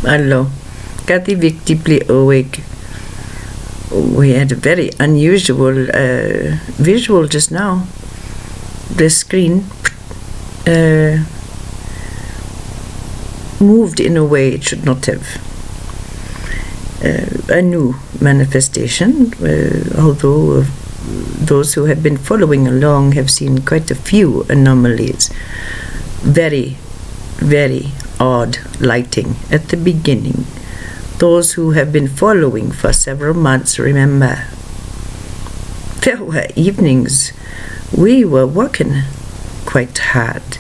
Hello. Kathy Vic deeply awake. We had a very unusual visual just now. The screen moved in a way it should not have. A new manifestation, although those who have been following along have seen quite a few anomalies. Very, very odd lighting at the beginning. Those who have been following for several months remember there were evenings we were working quite hard,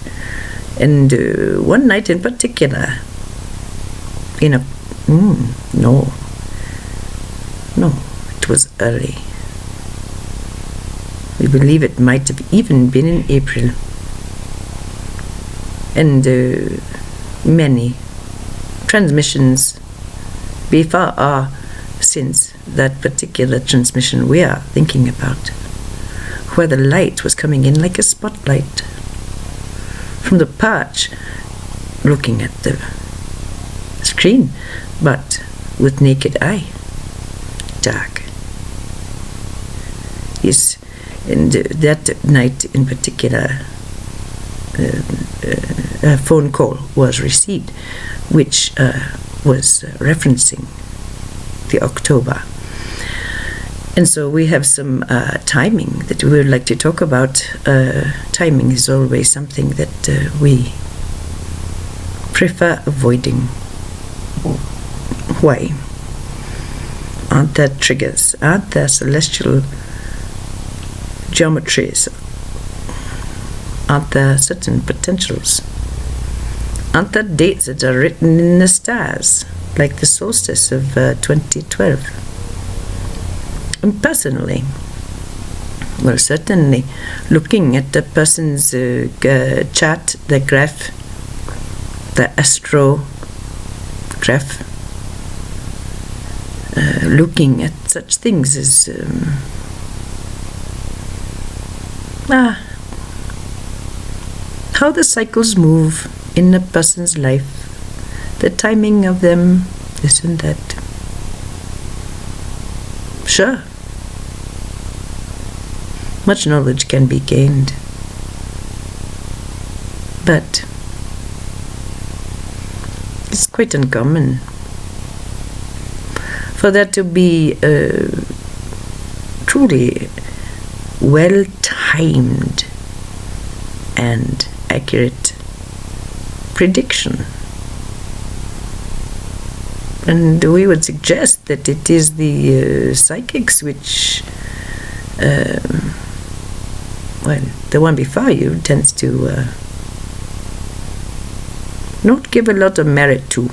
and one night in particular, no, it was early. We believe it might have even been in April, and many transmissions before or since that particular transmission we are thinking about, where the light was coming in like a spotlight from the perch, looking at the screen, but with naked eye, dark. Yes, and that night in particular, a phone call was received, which was referencing the October. And so we have some timing that we would like to talk about. Timing is always something that we prefer avoiding. Why? Aren't there triggers? Aren't there celestial geometries? Aren't there certain potentials? Aren't there dates that are written in the stars, like the solstice of 2012? And personally, well, certainly looking at the person's chart, the graph, the astro graph, looking at such things as how the cycles move in a person's life, the timing of them, this and that. Sure, much knowledge can be gained, but it's quite uncommon for that to be truly well-timed and accurate prediction. And we would suggest that it is the psychics which, the one before you tends to not give a lot of merit to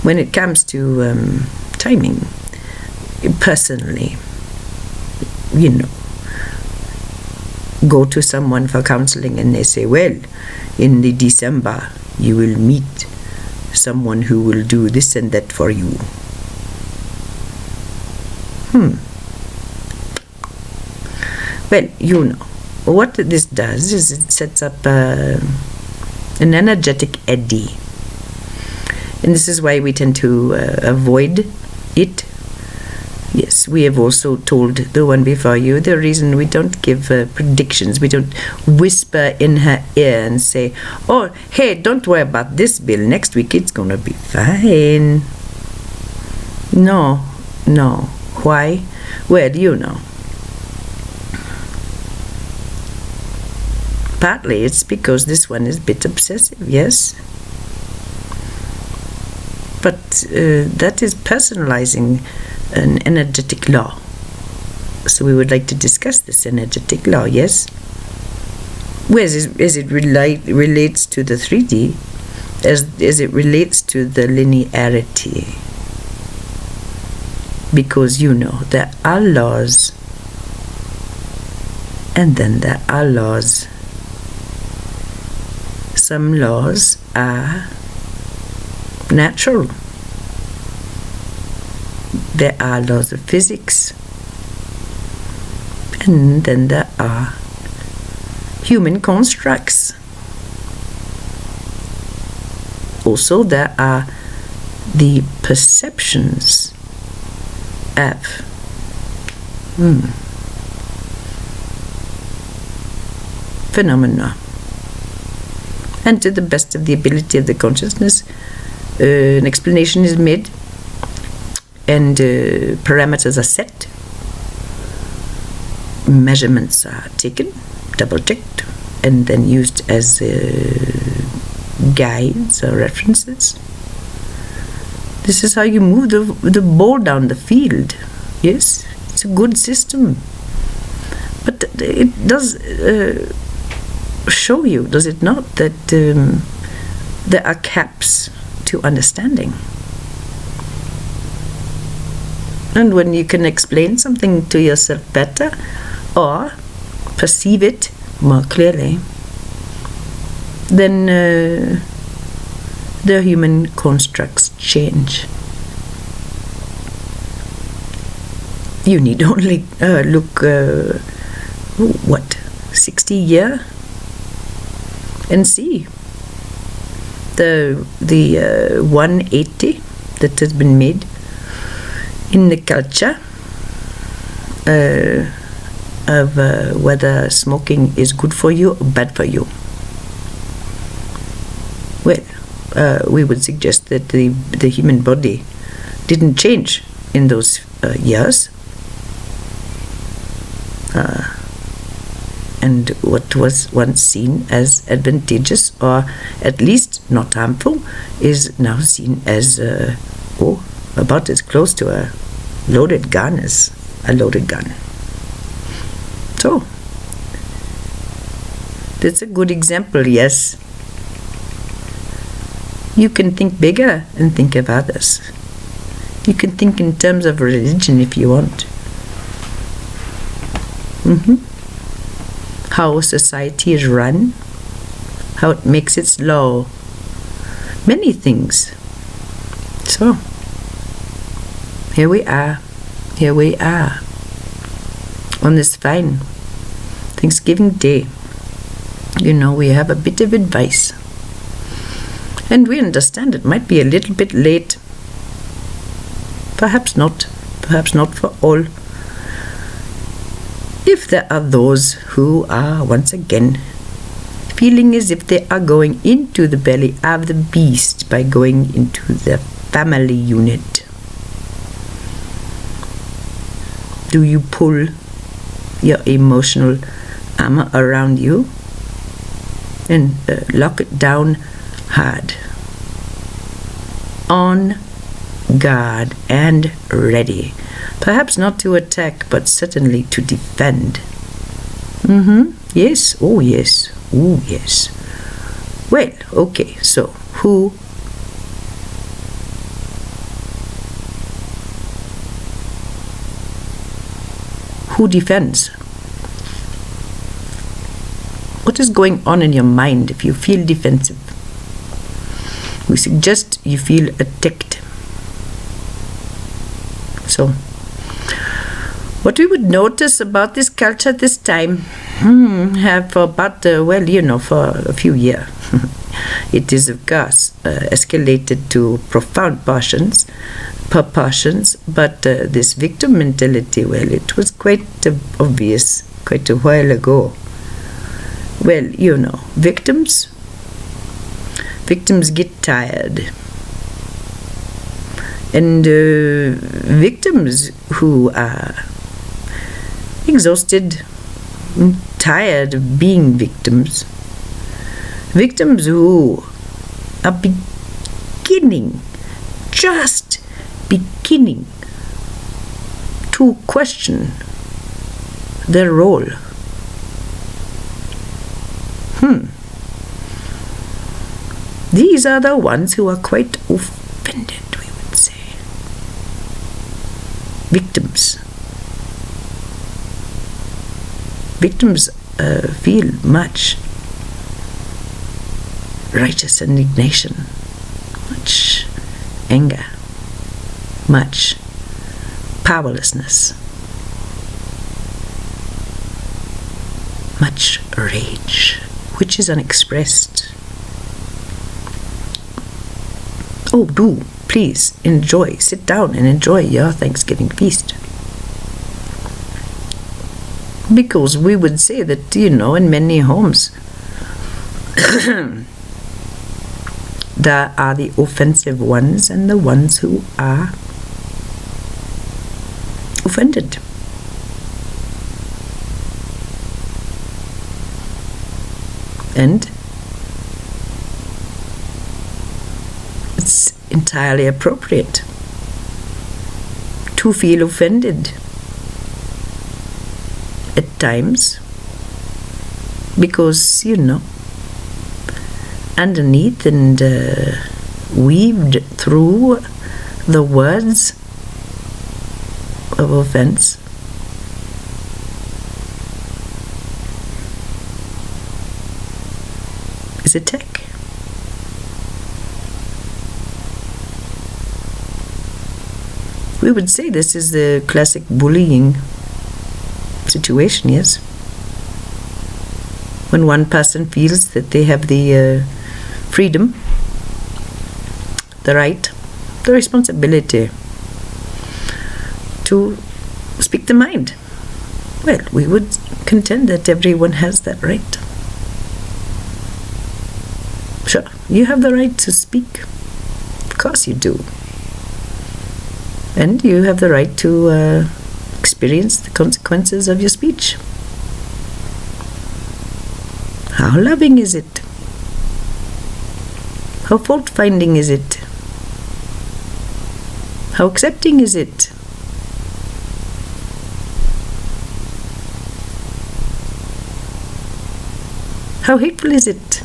when it comes to timing. Personally, go to someone for counseling and they say, well, in the December you will meet someone who will do this and that for you. Well, what this does is it sets up an energetic eddy, and this is why we tend to avoid it. Yes, we have also told the one before you the reason we don't give predictions. We don't whisper in her ear and say, oh, hey, don't worry about this, Bill. Next week it's going to be fine. No. Why? Well, partly it's because this one is a bit obsessive, yes? But that is personalizing an energetic law. So we would like to discuss this energetic law, yes? As it relates to the 3D, as it relates to the linearity. Because there are laws, and then there are laws. Some laws are natural. There are laws of physics, and then there are human constructs. Also, there are the perceptions of phenomena. And to the best of the ability of the consciousness, an explanation is made and parameters are set, measurements are taken, double-checked, and then used as guides or references. This is how you move the ball down the field. Yes, it's a good system. But it does show you, does it not, that there are caps to understanding. And when you can explain something to yourself better or perceive it more clearly, then the human constructs change. You need only look 60 years and see the 180 that has been made in the culture of whether smoking is good for you or bad for you. Well, we would suggest that the human body didn't change in those years. And what was once seen as advantageous or at least not harmful is now seen as about as close to a loaded gun as a loaded gun. So that's a good example. Yes, you can think bigger and think of others. You can think in terms of religion if you want. How society is run, how it makes its law, many things. So here we are on this fine Thanksgiving Day. You know, we have a bit of advice, and we understand it might be a little bit late, perhaps not for all. If there are those who are once again feeling as if they are going into the belly of the beast by going into the family unit, do you pull your emotional armor around you and lock it down hard, on guard and ready? Perhaps not to attack, but certainly to defend. Yes? Oh, yes. Oh, yes. Well, okay, so who defends? What is going on in your mind if you feel defensive? We suggest you feel attacked. So, what we would notice about this culture this time, have for about, for a few years, it is of course escalated to profound proportions, but this victim mentality, well, it was quite obvious quite a while ago. Well, you know, victims get tired. And victims who are exhausted, tired of being victims who are just beginning to question their role. These are the ones who are quite offended, we would say. Victims feel much righteous indignation, much anger, much powerlessness, much rage, which is unexpressed. Oh, do please enjoy, sit down and enjoy your Thanksgiving feast. Because we would say that, in many homes, there are the offensive ones and the ones who are offended. And it's entirely appropriate to feel offended at times, because underneath and weaved through the words of offense is attack. We would say this is the classic bullying situation, yes? When one person feels that they have the freedom, the right, the responsibility to speak the mind. Well, we would contend that everyone has that right. Sure, you have the right to speak. Of course you do. And you have the right to experience the consequences of your speech. How loving is it? How fault-finding is it? How accepting is it? How hateful is it?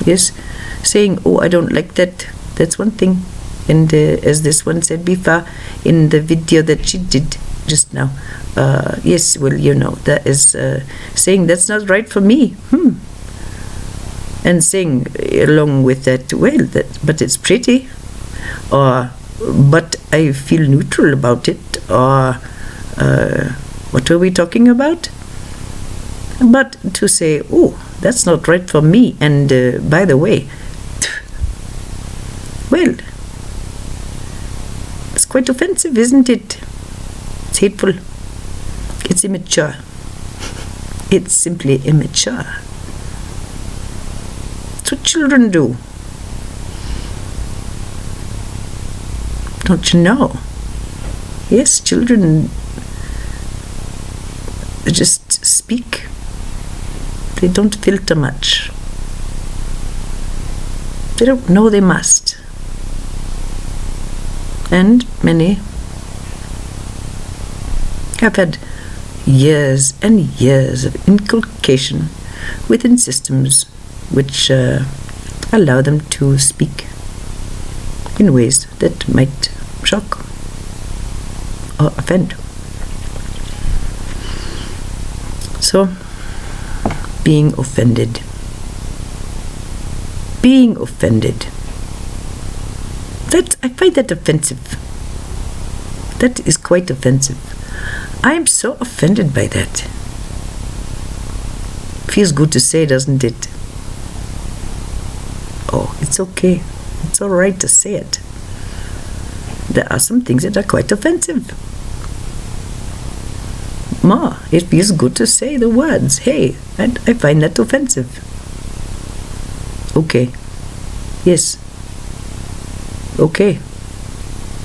Yes, saying, oh, I don't like that, that's one thing. And as this one said before in the video that she did just now, yes, well, that is saying that's not right for me. And saying along with that, well, but it's pretty, or but I feel neutral about it, or what are we talking about? But to say, oh, that's not right for me, and by the way, well, it's quite offensive, isn't it? It's hateful. It's immature. It's simply immature. It's what children do. Don't you know? Yes, children just speak. They don't filter much. They don't know they must. And many have had years and years of inculcation within systems which allow them to speak in ways that might shock or offend. So, being offended. I find that offensive. That is quite offensive. I am so offended by that. Feels good to say, doesn't it? Oh, it's okay. It's all right to say it. There are some things that are quite offensive. It feels good to say the words, hey, I find that offensive. Okay. Yes. Okay.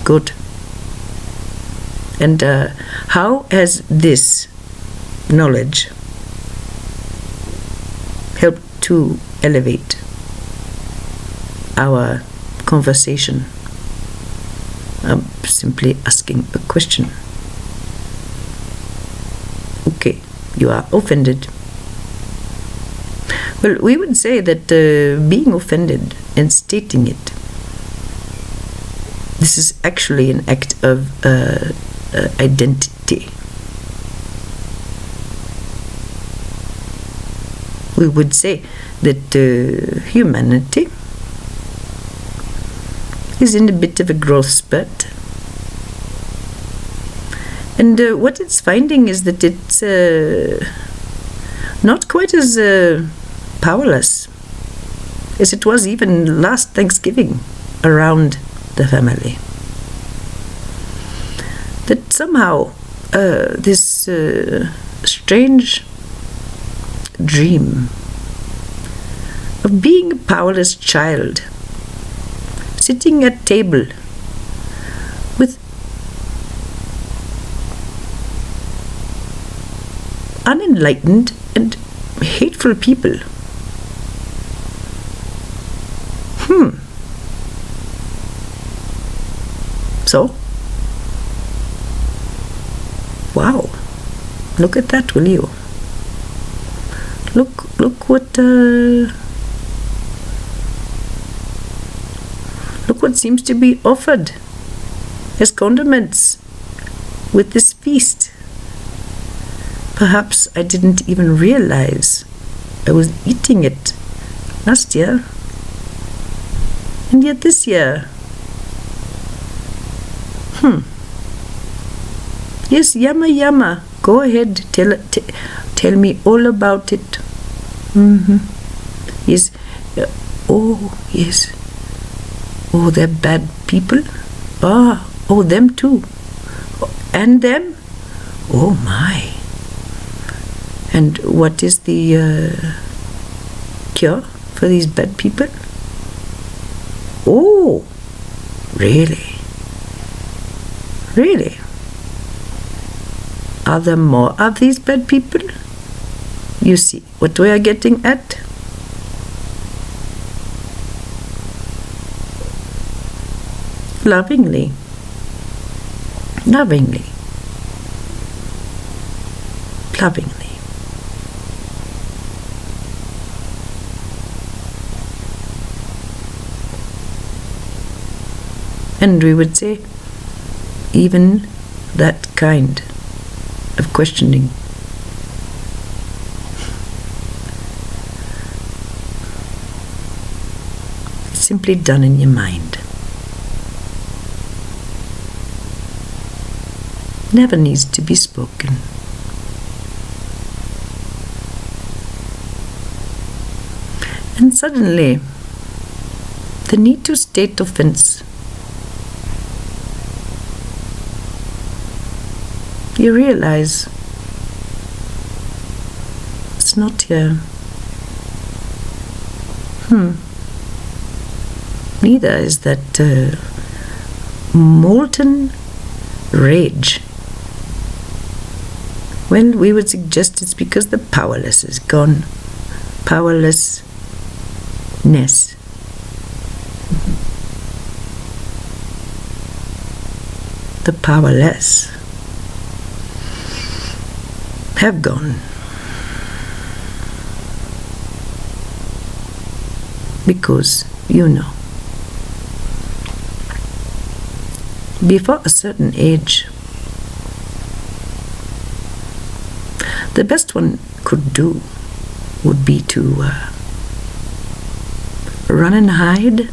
Good. And how has this knowledge helped to elevate our conversation? I'm simply asking a question. Okay, you are offended. Well, we would say that being offended and stating it, this is actually an act of identity. We would say that humanity is in a bit of a growth spurt. And what it's finding is that it's Not quite as powerless as it was even last Thanksgiving around the family. That somehow this strange dream of being a powerless child, sitting at table with unenlightened and hateful people. So, wow, look at that, will you? Look what seems to be offered as condiments with this feast. Perhaps I didn't even realize I was eating it last year, and yet this year. Yes, yama. Go ahead, tell me all about it. Yes. Yes. Oh, they're bad people. Oh, them too. And them? Oh my. And what is the cure for these bad people? Oh, really? Really? Are there more of these bad people? You see what we are getting at? Lovingly. And we would say, even that kind of questioning is simply done in your mind. Never needs to be spoken. And suddenly, the need to state offense, you realize it's not here. Neither is that molten rage. Well, we would suggest it's because the powerless is gone. Powerlessness. The powerless have gone. Because, before a certain age, the best one could do would be to run and hide,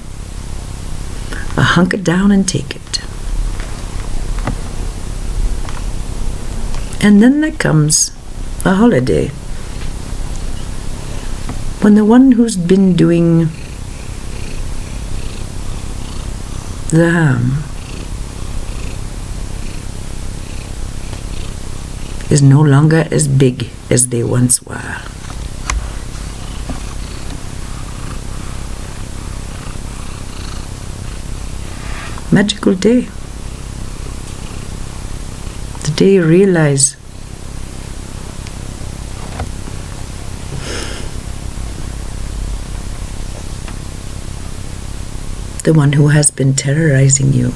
or hunker down and take it. And then there comes a holiday, when the one who's been doing the harm is no longer as big as they once were. Magical day. The day you realize the one who has been terrorizing you,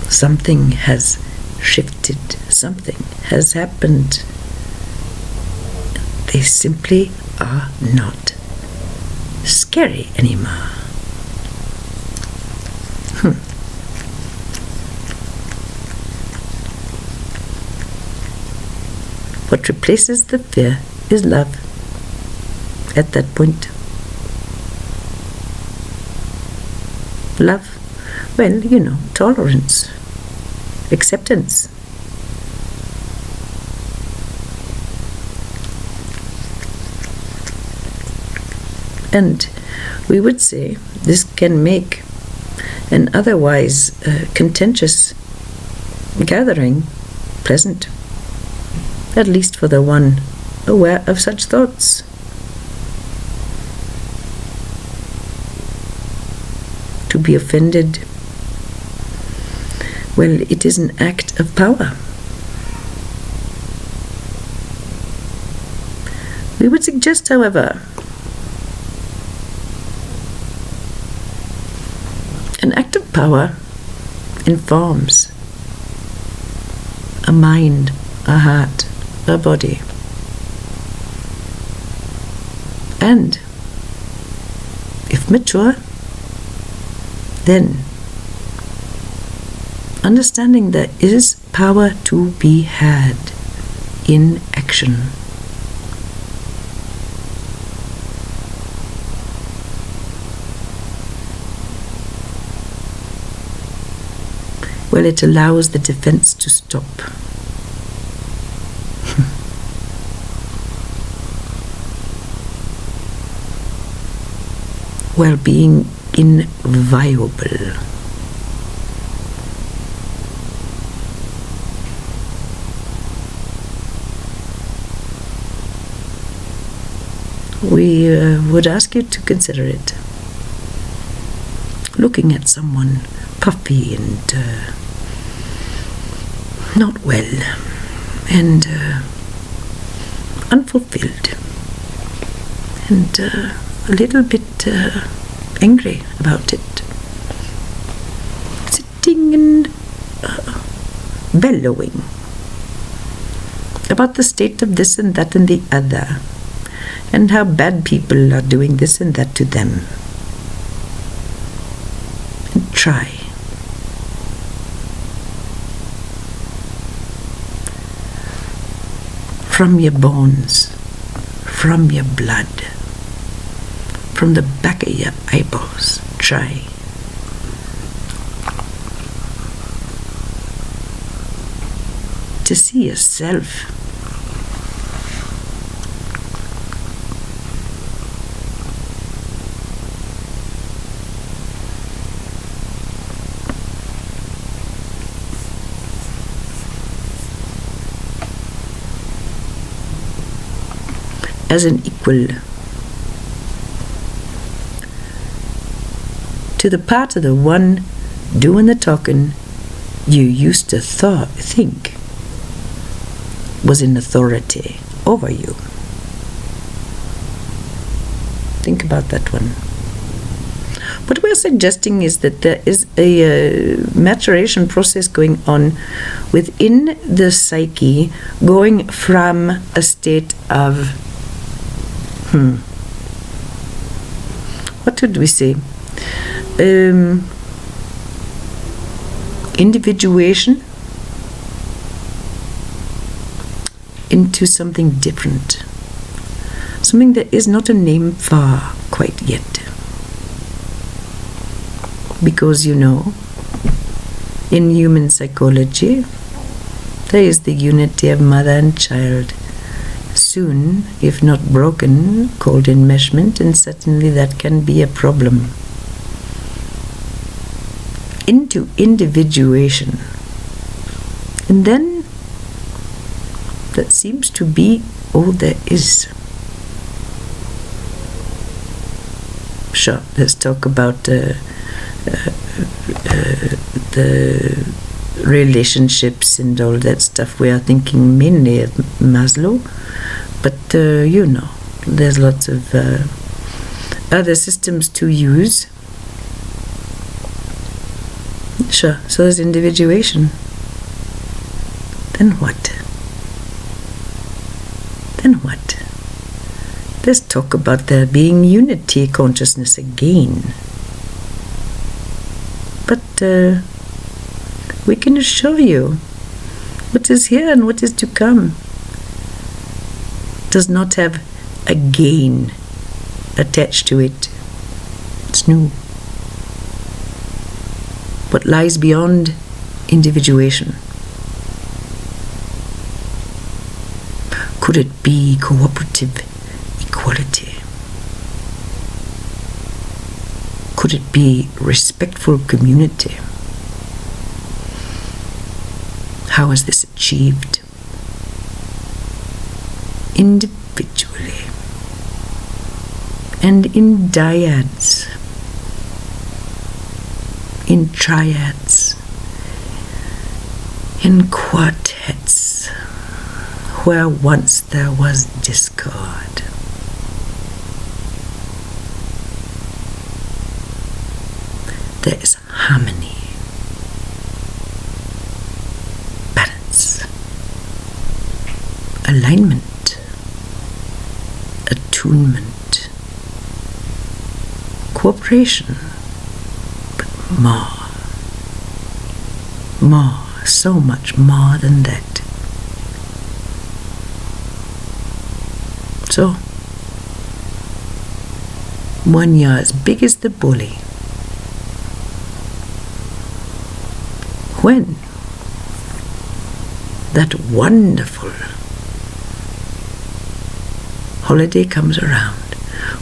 something has shifted, something has happened. They simply are not scary anymore. What replaces the fear is love at that point. Love, well, tolerance, acceptance. And we would say this can make an otherwise contentious gathering pleasant, at least for the one aware of such thoughts. To be offended, well, it is an act of power. We would suggest, however, an act of power informs a mind, a heart, a body. And if mature, then understanding there is power to be had in action. Well, it allows the defense to stop. While being inviolable. We would ask you to consider it. Looking at someone puffy and not well and unfulfilled and a little bit angry about it, sitting and bellowing about the state of this and that and the other, and how bad people are doing this and that to them. And try from your bones, from your blood, from the back of your eyeballs, try to see yourself as an equal to the part of the one doing the talking you used to think was in authority over you. Think about that one. What we're suggesting is that there is a maturation process going on within the psyche, going from a state of what would we say? Individuation into something different. Something that is not a name for quite yet. Because in human psychology, there is the unity of mother and child. Soon, if not broken, called enmeshment, and certainly that can be a problem. Into individuation. And then, that seems to be all there is. Sure, let's talk about the relationships and all that stuff. We are thinking mainly of Maslow, but there's lots of other systems to use. Sure, so there's individuation. Then what? Let's talk about there being unity consciousness again. But we can assure you what is here and what is to come does not have a gain attached to it. It's new. What lies beyond individuation? Could it be cooperative equality? Could it be respectful community? How is this achieved? Individually and in dyads, in triads, in quartets, where once there was discord. There is harmony, balance, alignment, attunement, cooperation, but more, so much more than that. So, when you're as big as the bully, when that wonderful holiday comes around,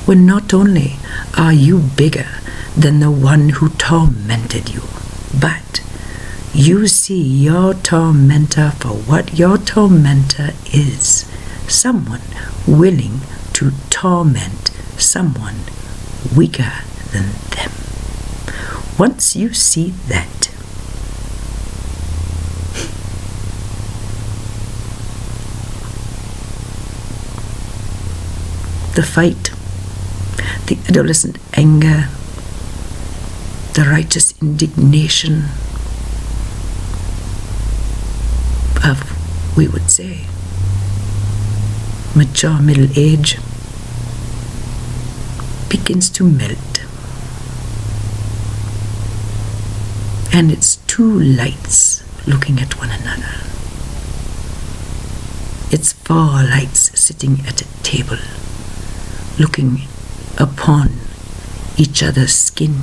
when not only are you bigger than the one who tormented you, but you see your tormentor for what your tormentor is, someone willing to torment someone weaker than them. Once you see that, the fight, the adolescent anger, the righteous indignation of, we would say, mature middle age begins to melt. And it's two lights looking at one another. It's four lights sitting at a table, looking upon each other's skin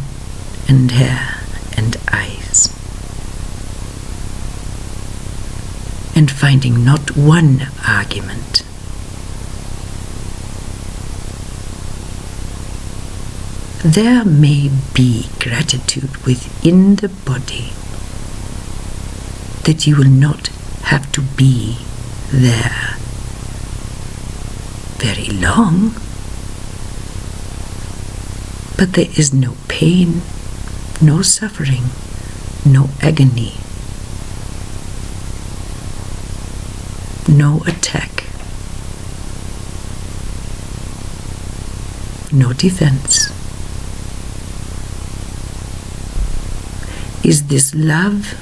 and hair and eyes, and finding not one argument, there may be gratitude within the body that you will not have to be there very long. But there is no pain, no suffering, no agony, no attack, no defense. Is this love?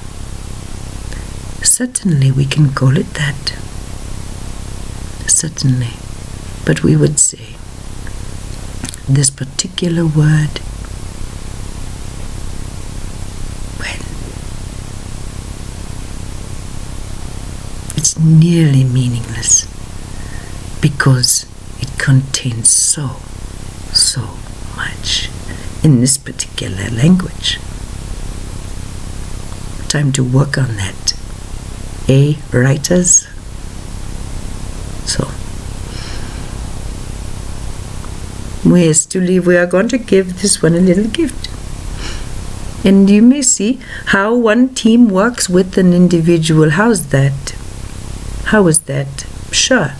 Certainly we can call it that. Certainly. But we would say, this particular word, well, it's nearly meaningless because it contains so much in this particular language. Time to work on that, writers? So, we are going to give this one a little gift. And you may see how one team works with an individual. How's that? How is that? Sure.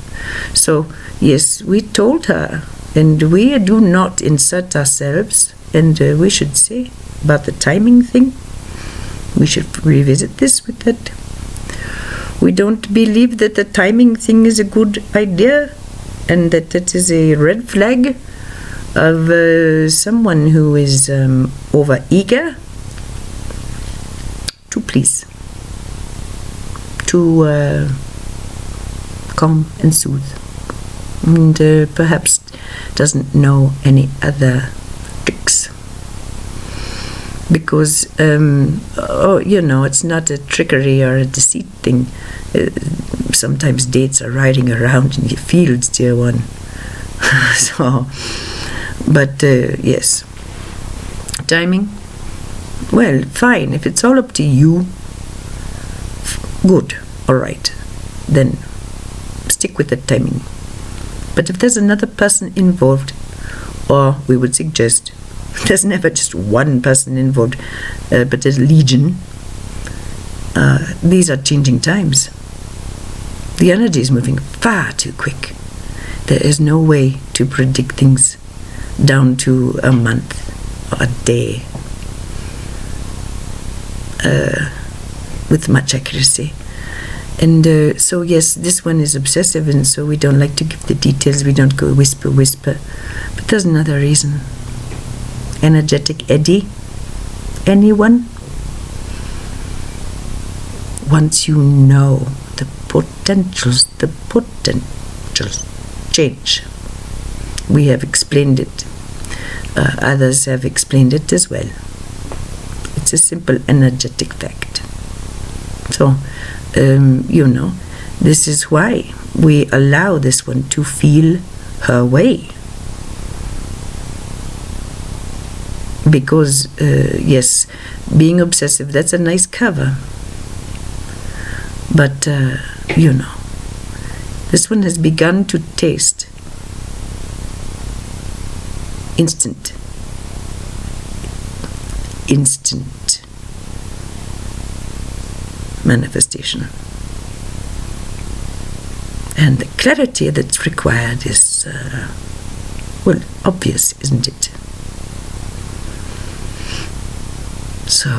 So, yes, we told her, and we do not insert ourselves, and we should say about the timing thing. We should revisit this with that. We don't believe that the timing thing is a good idea, and that it is a red flag of someone who is over eager to please, to calm and soothe, and perhaps doesn't know any other tricks, because it's not a trickery or a deceit thing. Sometimes dates are riding around in your fields, dear one. So, but yes, timing, well, fine, if it's all up to you, good, all right, then stick with the timing. But if there's another person involved, or we would suggest There's never just one person involved, but a legion. These are changing times. The energy is moving far too quick. There is no way to predict things down to a month or a day with much accuracy. And so yes, this one is obsessive, and so we don't like to give the details. We don't go whisper. But there's another reason. Energetic eddy. Anyone? Once you know the potentials change. We have explained it. Others have explained it as well. It's a simple energetic fact. So, this is why we allow this one to feel her way. Because, yes, being obsessive, that's a nice cover. But, this one has begun to taste instant manifestation. And the clarity that's required is, obvious, isn't it? So,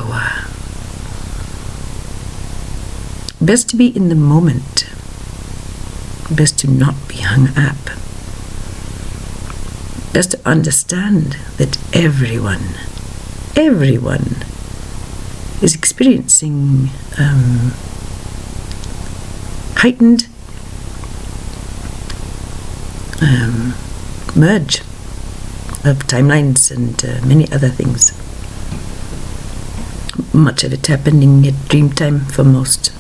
best to be in the moment. Best to not be hung up. Best to understand that everyone is experiencing heightened merge of timelines and many other things. Much of it happening at dream time for most.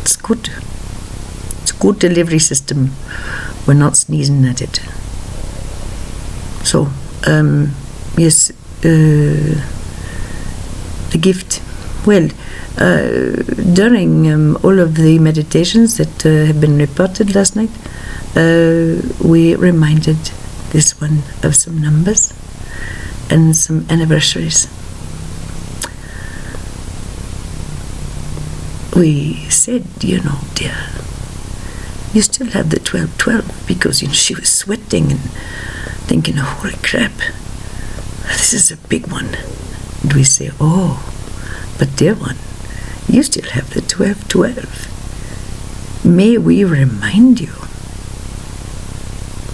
It's good. It's a good delivery system. We're not sneezing at it. So, yes, the gift. Well, during all of the meditations that have been reported last night, we reminded this one of some numbers and some anniversaries. We said, dear, you still have the 1212, because she was sweating and thinking, holy crap, this is a big one. And we say, but dear one, you still have the 1212. May we remind you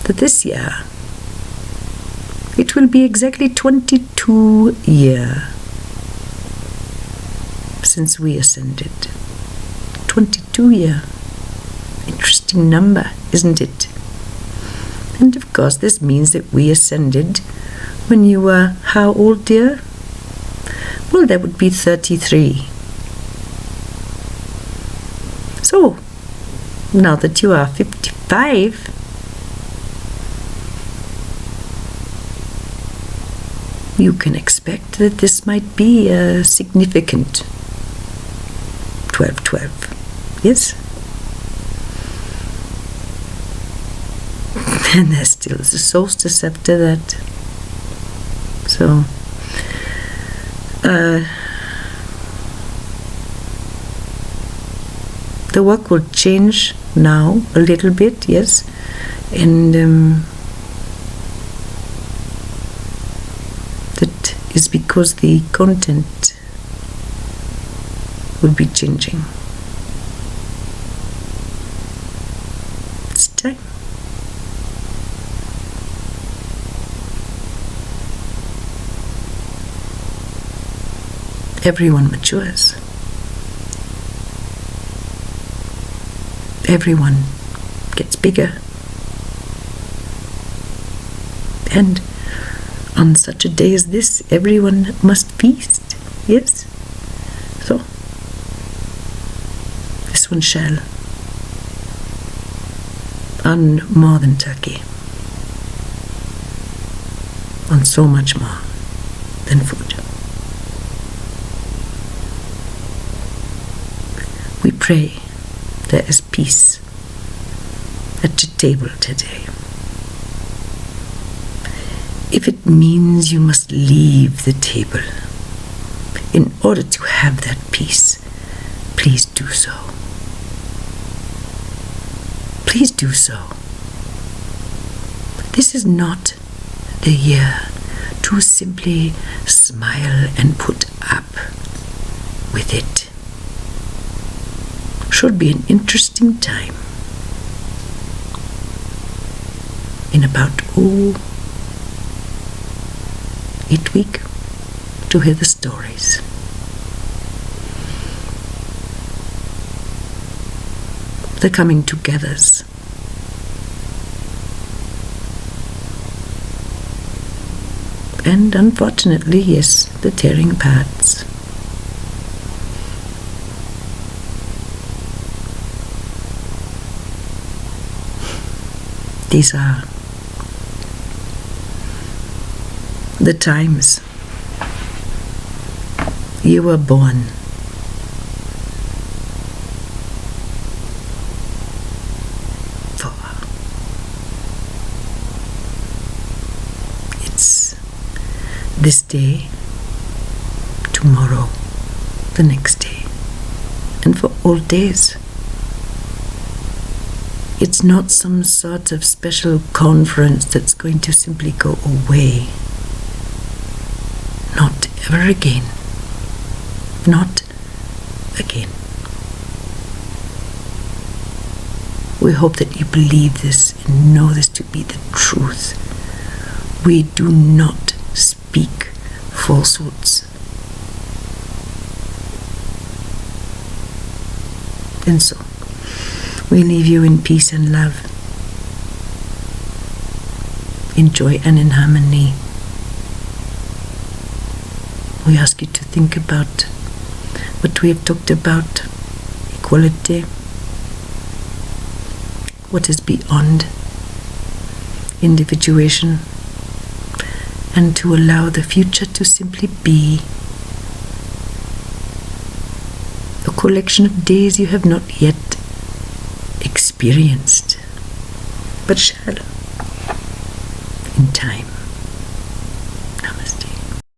that this year it will be exactly 22 years since we ascended. 22 years. Interesting number, isn't it? And of course, this means that we ascended when you were how old, dear? Well, that would be 33. So, now that you are 55, you can expect that this might be a significant 1212. Yes? And there's still the solstice after that. So, the work will change now a little bit, yes, and that is because the content will be changing. It's time. Everyone matures. Everyone gets bigger. And on such a day as this, everyone must feast. Yes? So, this one shall. On more than turkey. On so much more than food. We pray there is peace at your table today. If it means you must leave the table in order to have that peace, please do so. Please do so. This is not the year to simply smile and put up with it. Should be an interesting time. In about 8 weeks to hear the stories. The coming togethers. And unfortunately, yes, the tearing apart. These are the times you were born. For. It's this day, tomorrow, the next day, and for all days. It's not some sort of special conference that's going to simply go away. Not ever again. Not again. We hope that you believe this and know this to be the truth. We do not speak falsehoods. And so, we leave you in peace and love, in joy and in harmony. We ask you to think about what we have talked about, equality, what is beyond individuation, and to allow the future to simply be a collection of days you have not yet experienced, but shall in time.